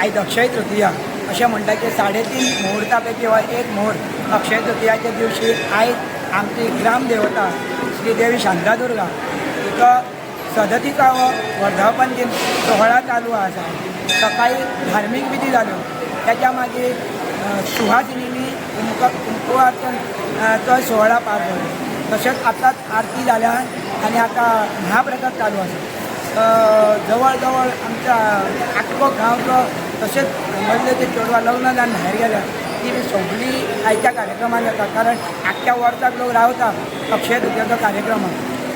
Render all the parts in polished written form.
आयज अक्षय तृतीया अशें म्हणटा की 3.5 मुहूर्ता पैकी हो एक मुहूर्त अक्षय तृतीयाच्या दिवशी आयज आमची ग्रामदेवता श्री देवी शांतादुर्गा तिचो 37वा वर्धापन दिन सोहळा चालू आसा। सकाळी धार्मीक विधी जाल्यो, त्याच्या मागीर सुहासिनींनी कुंकुमार्चन तो सोहळा पार पडलो। तशेंच आतांच आरती जाल्या आनी आतां महाप्रसाद चालू आसा। जवळ जवळ आमच्या आख्खो गांवचो तशेंच मदले ते चेडवां लग्न जावन भायर गेल्या ती सगळीं आयच्या कार्यक्रमान येता, कारण आख्ख्या वर्साक लोक रावता अक्षय तृतीयाचो कार्यक्रमाक।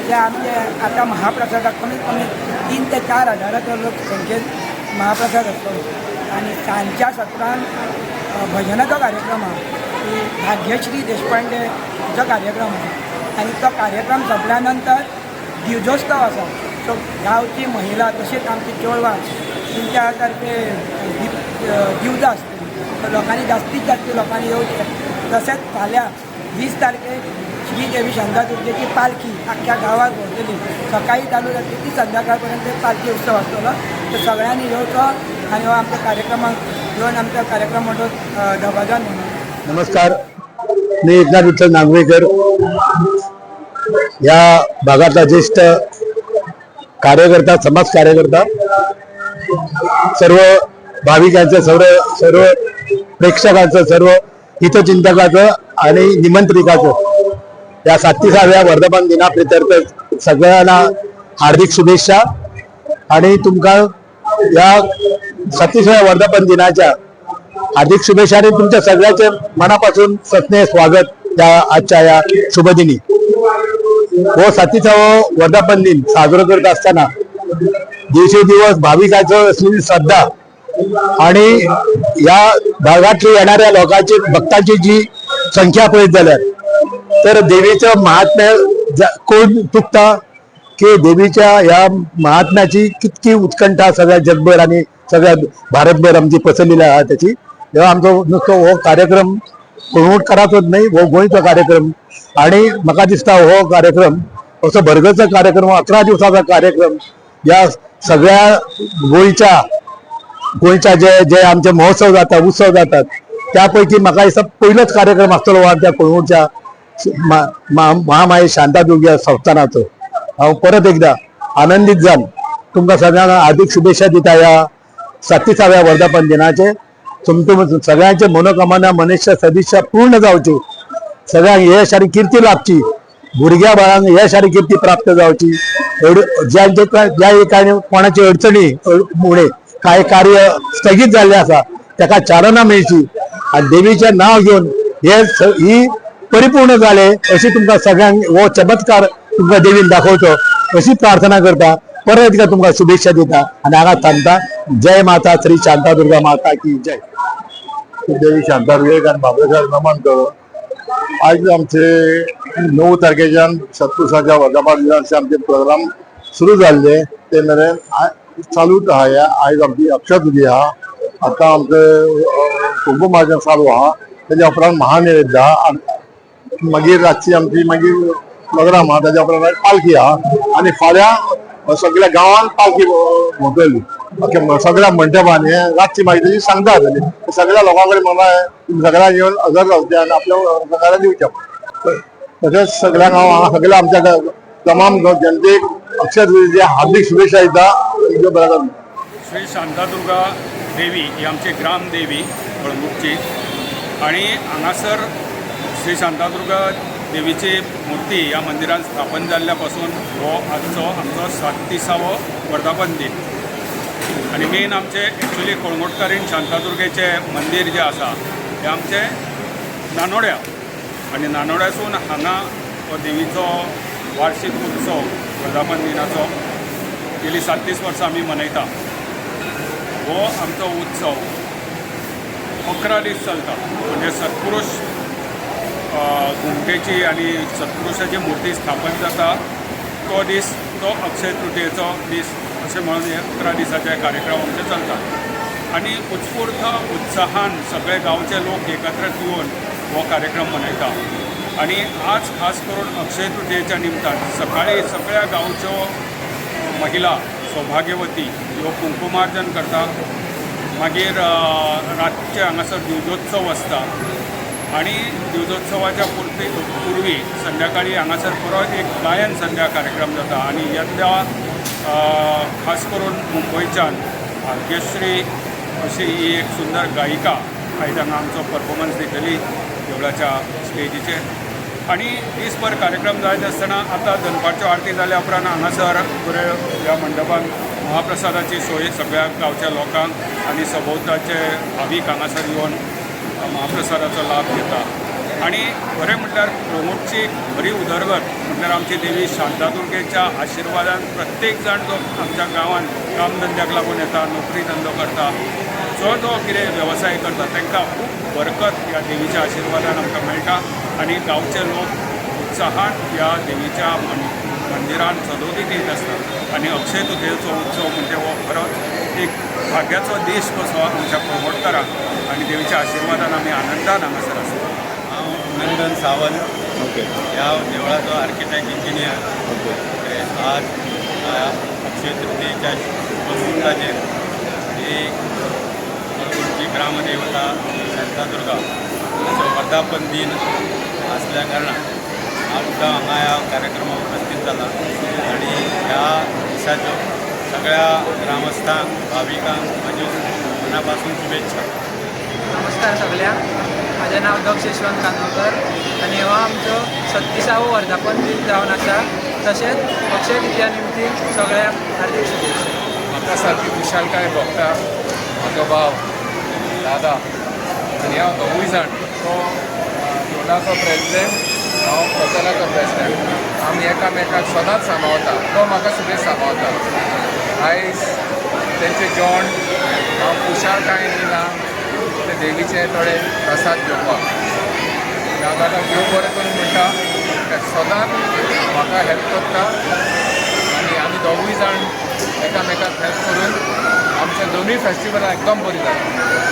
ते आमचे आतां महाप्रसादाक कमीत कमी 3 ते 4 हजाराचो लोक संख्येन महाप्रसाद आसतलो। आनी सांजच्या सत्रान भजनाचो कार्यक्रम आहा, भाग्यश्री देशपांडे हाचो कार्यक्रम आसा। आनी तो कार्यक्रम सोंपल्या नंतर दिवजोत्सव आसा। सो गांवची महिला तशेंच आमची चेडवां तिनच्या सारके दिवजां आसतलीं, लोकांनी जास्तीत जास्त लोकांनी येवचें। तशेंच फाल्यां 20 तारखेक श्री देवी शांतादुर्गेची पालखी आख्ख्या गांवात भोंवतली। सकाळी चालू जातली ती संध्याकाळ पर्यंत पालखी उत्सव आसतलो। तर सगळ्यांनी येवचो आनी हो आमच्या कार्यक्रमाक येवन आमचा कार्यक्रम म्हणून ढबाजान म्हणून। नमस्कार, मी एकनाथ विठ्ठल नागवेकर, या भागातला ज्येष्ठ कार्यकर्ता, समाज कार्यकर्ता। सर्व भाविकांचं, सर्व प्रेक्षकांचं, सर्व हितचिंतकाचं आणि निमंत्रिताचं या 37व्या वर्धापन दिनाप्रित्यर्थ सगळ्यांना हार्दिक शुभेच्छा। आणि तुमका या 37व्या वर्धापन दिनाच्या हार्दिक शुभेच्छा आणि तुमच्या सगळ्याचे मनापासून सस्नेह स्वागत या आजच्या या शुभदिनी। व 37वा वर्धापन दिन साजरा करत असताना दिवसेंदिवस भाविकांचं असलेली श्रद्धा आणि या भागातली येणाऱ्या लोकांची, भक्तांची जी संख्या पळयत जाल्यार तर देवीचं महात्म्य कोण चुकता की देवीच्या या महात्म्याची कितकी उत्कंठा सगळ्या जगभर आणि सगळ्या भारतभर आमची पसरलेली आहे त्याची। तेव्हा आमचो नुसतो हो कार्यक्रम कोणवटकाराचोच नाही, हो गोंयचो कार्यक्रम। आणि म्हाका दिसता हो कार्यक्रम असो भरगच्च कार्यक्रम, 11 दिवसाचा कार्यक्रम या सगळ्या गोंयच्या जे आमचे महोत्सव जातात, उत्सव जातात त्यापैकी म्हाका दिसता पयलोच कार्यक्रम आसतलो हो आमच्या कोळंगूटच्या महामाई शांतादुर्गा संस्थानाचो। हांव परत एकदा आनंदीत जावन तुमकां सगळ्यांना हार्दिक शुभेच्छा दिता या 37व्या वर्धापन दिनाचे। तुमच्या सगळ्यांचे मनोकामना, मनीषा, सदिच्छा पूर्ण जावची, सगळ्यांक यश आणि कीर्ती लाभची, भुरग्या बाळांक यश आणि कीर्ती प्राप्त जावची। ज्या कोणाची अडचणी मुळे काय कार्य स्थगित झाले आसा ताका चालना मेळची आणि देवीचे नाव घेऊन ही परिपूर्ण जाले अशी तुमकां सगळ्यांक हो चमत्कार तुमकां देवीन दाखवचो अशी प्रार्थना करता। परत एकदा तुमकां शुभेच्छा दिता आणि हांगा थांबता। जय माता श्री शांतादुर्गा माता की जय। देवी शांतादुर्गेक आनी बाबळेकार नमन करो। आज आमचे 9 तारखेच्यान 37व्या वर्धापन दिनाचे आमचे प्रोग्राम सुरू जाल्ले ते मेरेन चालूच आहा। आयज आमची अक्षय तृतीया आहा, आतां आमचे कुंकुमार्चन चालू आहा, तेच्या उपरांत महानैवेद्य आहा, मागीर रातची आमची मागीर प्रोग्राम आहा, तेच्या उपरांत पालखी आहा आणि फाल्यां सगळ्या गांवांत पालखी भोंवतली सगळ्या मंडपांनी। रातची मागीर तेची सांगता जातली, सगळ्या लोकां कडेन म्हाका सगळ्यांक येवन हजर रावचें आनी आपल्या सहकार्य दिवचें। तशेंच सगळ्यांक हांव सगळ्या आमच्या तमाम जनतेक अक्षय तृतीयेच्या हार्दिक शुभेच्छा दिता। श्री शांतादुर्गा देवी ही आमची ग्रामदेवी कळंगूटची आणि हांगासर श्री शांतादुर्गा देवीची मुर्ती ह्या मंदिरात स्थापन जाल्ल्या पासून हो आजचो आमचो 37वो वर्धापन दिन। आणि मेन आमचे एक्चुली कळंगूटकारीण शांतादुर्गेचे मंदिर जे आसा ते आमचे नानोड्या आणि नानोड्यासून हांगा हो देवीचो वार्षिक उत्सव वर्धापन दिनाचो गेली 37 वर्सां आमी मनयता। हो आमचो उत्सव 11 दीस चलता, म्हणजे सत्पुरुष घुमटेची आणि सत्पुरुषाची मूर्ती स्थापन जाता तो दीस, तो अक्षय तृतीयेचो दीस अशें म्हणून हे 11 दिसाचे कार्यक्रम आमचे चलतात। आणि उत्स्फूर्त उत्साहान सगळे गांवचे लोक एकत्र येवन हो कार्यक्रम मनयता। आणि आज खास करून अक्षय तृतीयेच्या निमतान सकाळी सगळ्या गांवच्यो महिला सौभाग्यवती ह्यो कुंकुमार्चन करता मागीर रातचे हांगासर दिवजोत्सव आसता आणि दिवजोत्सवाच्या पूर्वी संध्याकाळी हांगासर परत एक गायन संध्या कार्यक्रम जाता आणि येद्या खास करून मुंबयच्यान भाग्यश्री अशी ही एक सुंदर गायिका आयज हांगा आमचो परफॉर्मन्स दितली देवळाच्या स्टेजीचेर आणि दिसभर कार्यक्रम जायत आसतना आतां दनपारच्यो आरती जाल्या उपरांत हांगासर बरे ह्या मंडपान महाप्रसादाची सोय सगळ्या गांवच्या लोकांक आनी सभोवताचे भावीक हांगासर येवन महाप्रसादाचो लाभ घेता आणि बरें म्हटल्यार प्रमोदची खरी उदरगत म्हटल्यार आमची देवी शांतादुर्गेच्या आशिर्वादान प्रत्येक जाण जो आमच्या गांवांत कामधंद्याक लागून येता नोकरी धंदो करता जो कितें वेवसाय करता तांकां खूब बरकत ह्या देवीच्या आशिर्वादान आमकां मेळटा आणि गांवचे लोक उत्साहान ह्या देवीच्या मंदिरान सदोदीत येत आसतात आणि अक्षय तृतीयेचो उत्सव म्हणजे हो खरोच एक भाग्याचो दीस कसो आमच्या प्रमोदकारांक आणि देवीच्या आशिर्वादान आमी आनंदान हांगासर आसता. हांव नंदन सावंत ह्या देवळाचो आर्किटेक्ट इंजिनियर. आज अक्षय तृतीयेच्या मुहूर्ताचेर एक गोंयची ग्रामदेवता शांतादुर्गा हाचो वर्धापन दिन आसल्या कारणान हांव सुद्दां हांगा ह्या कार्यक्रमाक उपस्थित जाला आनी ह्या दिसाच्यो सगळ्या ग्रामस्थांक भाविकांक म्हाज्यो मना पासून शुभेच्छा. नमस्कार सगळ्यांक. माझे नाव दक्ष यशवंत कांदोळकर आणि हो आमचो 36वो वर्धापन दिन जावन आसा. तशेंच अक्षय तृतीया निमती सगळ्यांक हार्दिक शुभेच्छा. म्हाका सारकी विशालकाय भोगता म्हजो भाव दादा आनी हांव दोगूय जाण तो देवळाचो प्रेसिडेंट हांव हॉटेलाचो प्रेसिडेंट. आमी एकामेकाक सदांच सांबाळटा. तो म्हाका सगळें सांबाळटा. आयज तेंचें जेवण हांव कुशालकायेन येयलां ते देवीचे थोडे प्रसाद घेवपाक. दादा देव बरें करून म्हणटा ते सदांच म्हाका हेल्प करता आनी आमी दोगूय जाण एकामेकाक हेल्प करून आमचे दोनूय फेस्टिवलां एकदम बरी जाता.